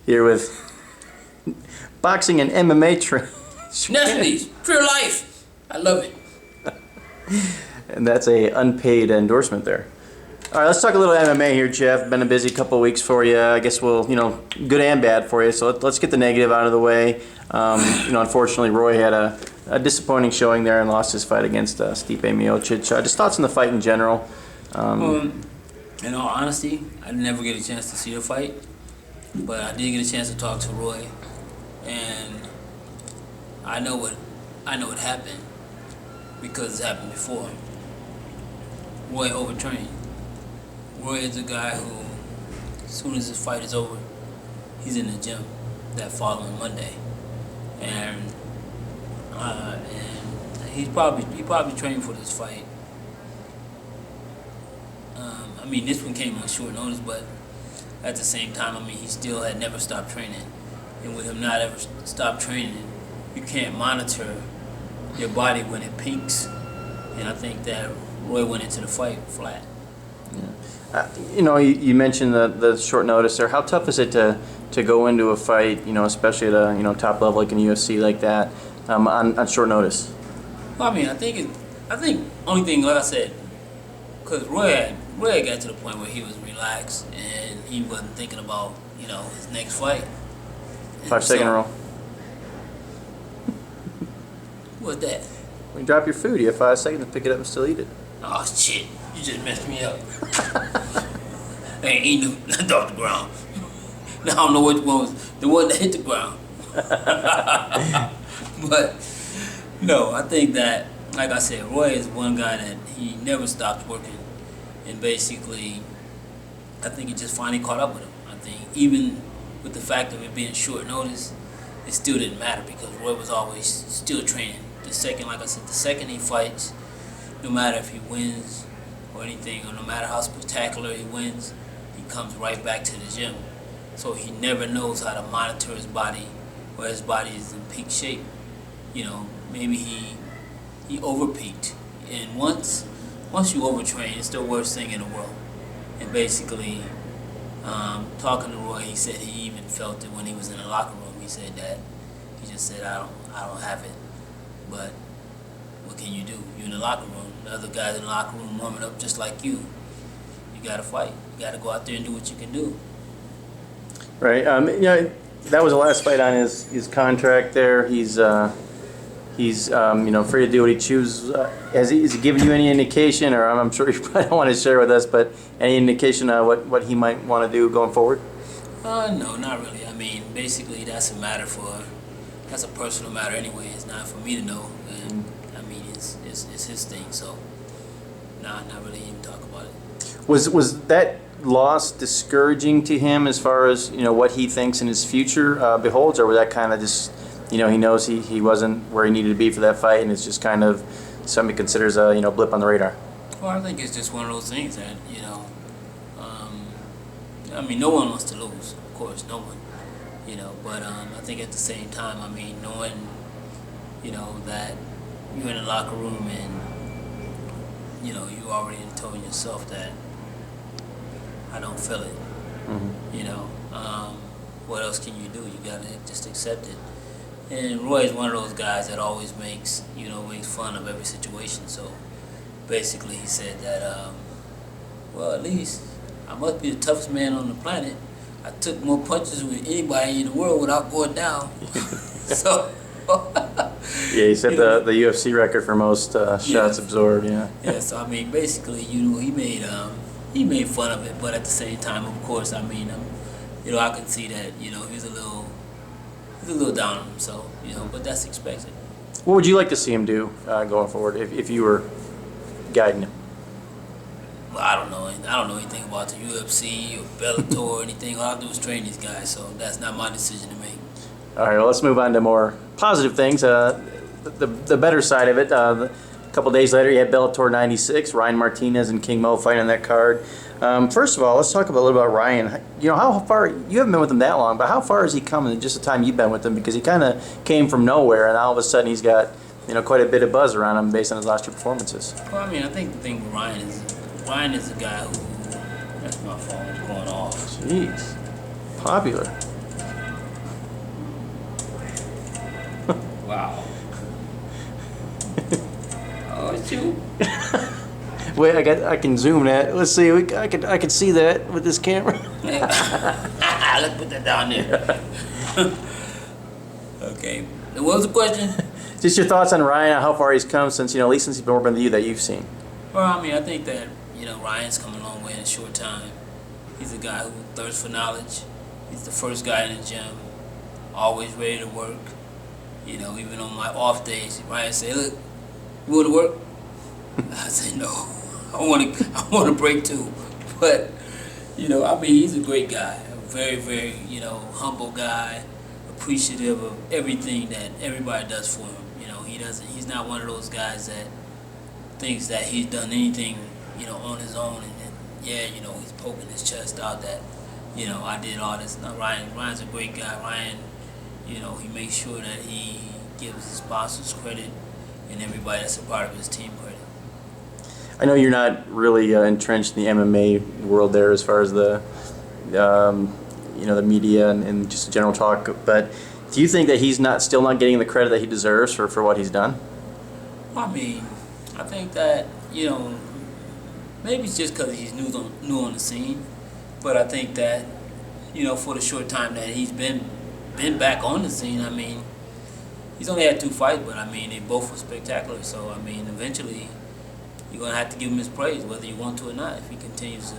Here with boxing and MMA trainer. Necessities, pure life. I love it. And that's a unpaid endorsement there. All right, let's talk a little MMA here, Jeff. Been a busy couple of weeks for you. I guess we'll, good and bad for you. So let's get the negative out of the way. Unfortunately, Roy had a disappointing showing there and lost his fight against Stipe Miocic. Just thoughts on the fight in general. In all honesty, I never get a chance to see the fight, but I did get a chance to talk to Roy, and I know what happened because it's happened before. Roy overtrained. Roy is a guy who, as soon as his fight is over, he's in the gym that following Monday, and he probably trained for this fight. This one came on short notice, but at the same time, he still had never stopped training, and with him not ever stop training, you can't monitor your body when it peaks, and I think that Roy went into the fight flat. Yeah. You mentioned the short notice there. How tough is it to go into a fight, especially at a top level like in UFC like that, on short notice? Well, I think only thing, like I said, because Roy got to the point where he was relaxed and he wasn't thinking about his next fight. 5-second rule. What's that? When you drop your food, you have 5 seconds to pick it up and still eat it. Oh shit! You just messed me up. I ain't eating nothing off the ground. Now I don't know which one was the one that hit the ground. But no, I think that, like I said, Roy is one guy that he never stops working, and basically, I think he just finally caught up with him. I think even with the fact of it being short notice, it still didn't matter because Roy was always still training. The second he fights, no matter if he wins or anything, or no matter how spectacular he wins, he comes right back to the gym. So he never knows how to monitor his body, or his body is in peak shape. Maybe he overpeaked, and once you overtrain, it's the worst thing in the world. And basically, talking to Roy, he said he even felt it when he was in the locker room. He said that he just said, I don't have it, but what can you do? You're in the locker room. The other guys in the locker room warming up just like you. You got to fight. You got to go out there and do what you can do. Right. That was the last fight on his contract there. He's free to do what he chooses. Has he given you any indication, or I'm sure you probably don't want to share with us, but any indication of what he might want to do going forward? No, not really. Basically that's a personal matter anyway. It's not for me to know, and it's his thing. So, not really even talk about it. Was that loss discouraging to him as far as what he thinks in his future beholds, or was that kind of just he knows he wasn't where he needed to be for that fight, and it's just kind of something he considers a blip on the radar? Well, I think it's just one of those things that no one wants to lose, of course, no one, but I think at the same time, knowing that you're in the locker room and you already told yourself that I don't feel it. Mm-hmm. What else can you do? You gotta just accept it. And Roy is one of those guys that always makes fun of every situation. So basically, he said that, well, at least I must be the toughest man on the planet. I took more punches with anybody in the world without going down. So. Yeah, he set the UFC record for most shots absorbed. Yeah. Yeah. So basically, he made fun of it, but at the same time, of course, I can see that he's a little down on himself, but that's expected. What would you like to see him do going forward if you were guiding him? Well, I don't know. I don't know anything about the UFC or Bellator or anything. All I do is train these guys, so that's not my decision to make. All right, well, let's move on to more positive things. The better side of it. A couple days later, you had Bellator 96, Ryan Martinez and King Mo fighting on that card. First of all, let's talk a little bit about Ryan. How far, you haven't been with him that long, but how far has he come in just the time you've been with him? Because he kind of came from nowhere, and all of a sudden he's got quite a bit of buzz around him based on his last two performances. Well, I think the thing with Ryan is a guy who, that's my phone going off. Jeez. Popular. Wow. Oh, shoot. Wait, I can zoom that. Let's see. I could see that with this camera. Let's put that down there. Okay. What was the question? Just your thoughts on Ryan, how far he's come since, at least since he's been working with you that you've seen. Well, I mean, I think that, Ryan's come a long way in a short time. He's a guy who thirsts for knowledge. He's the first guy in the gym, always ready to work. Even on my off days, Ryan say, "Look, you want to work?" I say, "No, I want to break too." But, he's a great guy, a very, very, humble guy, appreciative of everything that everybody does for him. He's not one of those guys that thinks that he's done anything, on his own, and then, he's poking his chest out that, I did all this. No, Ryan's a great guy. Ryan, he makes sure that he gives his sponsors credit and everybody that's a part of his team credit. I know you're not really entrenched in the MMA world there as far as the, the media and just general talk, but do you think that he's still not getting the credit that he deserves for what he's done? I mean, I think that, maybe it's just because he's new on the scene, but I think that, for the short time that he's been back on the scene, I mean, he's only had 2 fights, but I mean, they both were spectacular. So, I mean, eventually, you're going to have to give him his praise, whether you want to or not, if he continues to,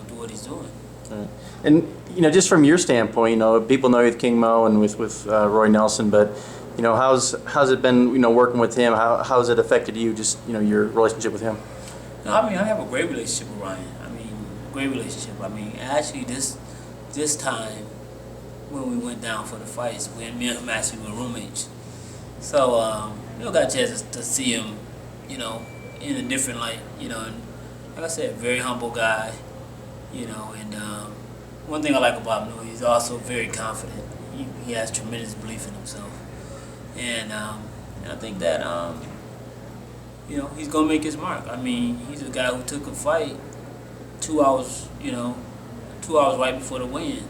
do what he's doing. Right. And, just from your standpoint, people know you with King Mo and with Roy Nelson, but, how's it been, working with him? How's it affected you, just, your relationship with him? No, I mean, I have a great relationship with Ryan. I mean, great relationship. I mean, actually, this time, when we went down for the fights, me and him actually were roommates. So, got a chance to see him, in a different light, and like I said, very humble guy, and one thing I like about him, he's also very confident. He has tremendous belief in himself, and I think that, he's gonna make his mark. I mean, he's a guy who took a fight 2 hours, 2 hours right before the weigh-in.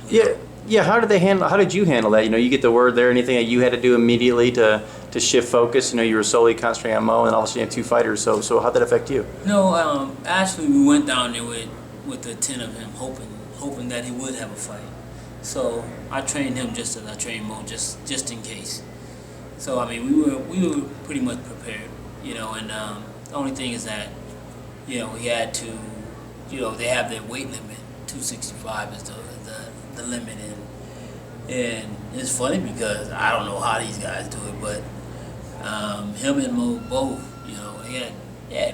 Yeah. How did you handle that? You get the word there. Anything that you had to do immediately to shift focus? You were solely concentrating on Mo, and obviously you have 2 fighters. So how did that affect you? No, actually we went down there with the intent of him hoping that he would have a fight. So I trained him just as I trained Mo, just in case. So I mean, we were pretty much prepared, and the only thing is that, he had to, they have their weight limit. 265 is the limit, and it's funny because I don't know how these guys do it, but him and Mo both, they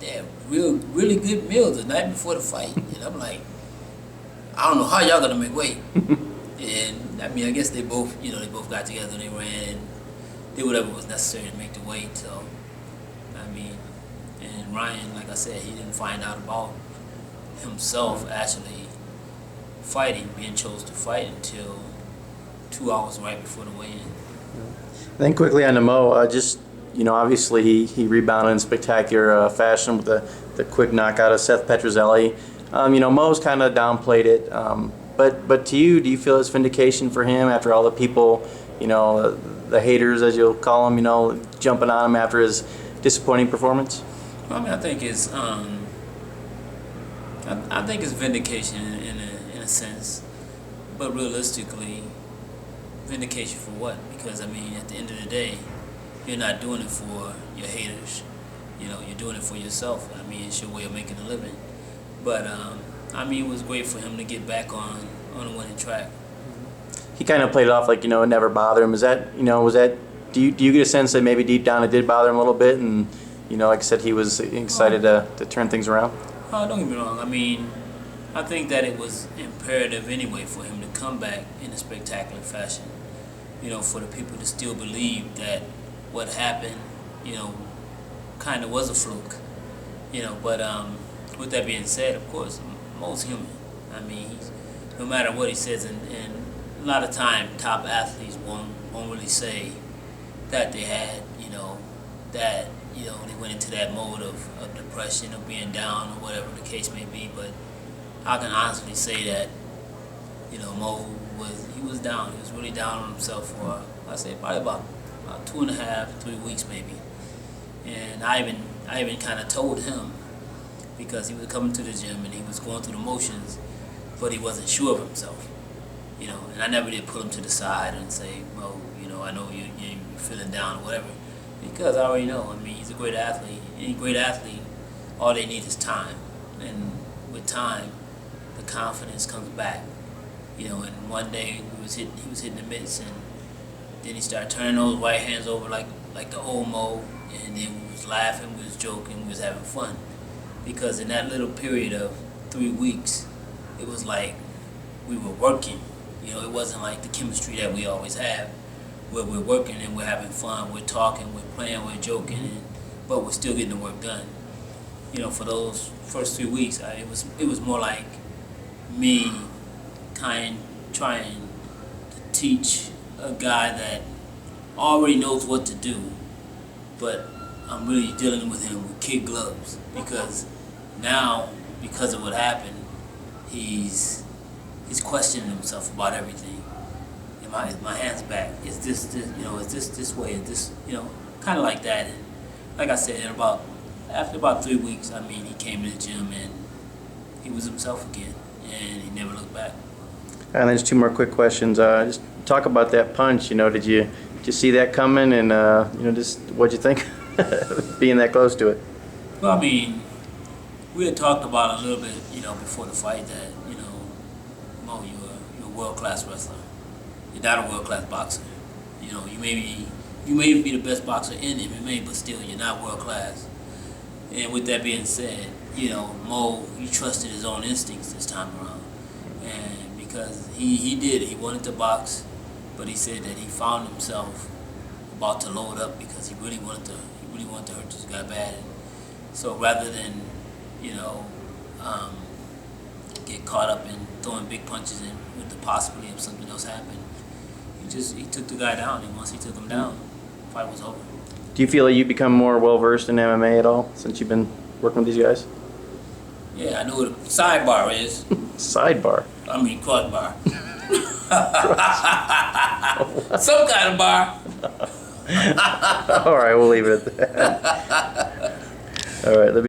had really good meals the night before the fight, and I'm like, I don't know how y'all gonna make weight. And I mean, I guess they both got together and they ran and did whatever was necessary to make the weight. So, I mean, and Ryan, like I said, he didn't find out about himself actually being chosen to fight until 2 hours right before the weigh-in. Then quickly on to Mo, just, obviously he rebounded in spectacular fashion with the quick knockout of Seth Petrozelli. Mo's kind of downplayed it, but to you, do you feel it's vindication for him after all the people, the haters, as you'll call them, jumping on him after his disappointing performance? Well, I mean, I think it's vindication in a sense, but realistically, vindication for what? Because I mean, at the end of the day, you're not doing it for your haters. You're doing it for yourself. I mean, it's your way of making a living. But I mean, it was great for him to get back on the winning track. He kind of played it off like, it never bothered him. Is that, do you get a sense that maybe deep down it did bother him a little bit, and like I said, he was excited to turn things around? Don't get me wrong. I mean, I think that it was imperative anyway for him to come back in a spectacular fashion. For the people to still believe that what happened, kind of was a fluke. But with that being said, of course, Mo's human. I mean, no matter what he says, and a lot of time, top athletes won't really say that they had, that, they went into that mode of depression or being down or whatever the case may be. But I can honestly say that, Mo was down. He was really down on himself for, I say, probably about 2.5, 3 weeks maybe. And I even kind of told him, because he was coming to the gym and he was going through the motions, but he wasn't sure of himself. And I never did put him to the side and say, Mo, I know you're feeling down or whatever, because I already know. I mean, he's a great athlete. Any great athlete, all they need is time, and with time, the confidence comes back. And one day he was hitting the mitts, and then he started turning those right hands over like the old Mo, and then we was laughing, we was joking, we was having fun, because in that little period of 3 weeks, it was like we were working. It wasn't like the chemistry that we always have, where we're working and we're having fun, we're talking, we're playing, we're joking, but we're still getting the work done. For those first 3 weeks, it was more like me trying to teach a guy that already knows what to do, but I'm really dealing with him with kid gloves, because now, because of what happened, he's questioning himself about everything. Is my hands back? Is this this way? Is this, kind of like that? And like I said, after about 3 weeks, he came to the gym and he was himself again, and he never looked back. And there's 2 more quick questions. Just talk about that punch. Did you see that coming? And just what'd you think, being that close to it? Well, we had talked about a little bit, before the fight that, Mo, you're a world-class wrestler. You're not a world-class boxer. You may be the best boxer in MMA, but still, you're not world-class. And with that being said, Mo, he trusted his own instincts this time around, and because he wanted to box, but he said that he found himself about to load up because he really wanted to hurt this guy bad. So rather than get caught up in throwing big punches in with the possibility of something else happening, he took the guy down, and once he took him down, the fight was over. Do you feel like you've become more well-versed in MMA at all since you've been working with these guys? Yeah, I know what a sidebar is. Sidebar? Crossbar. Some kind of bar. All right, we'll leave it at that. All right, let me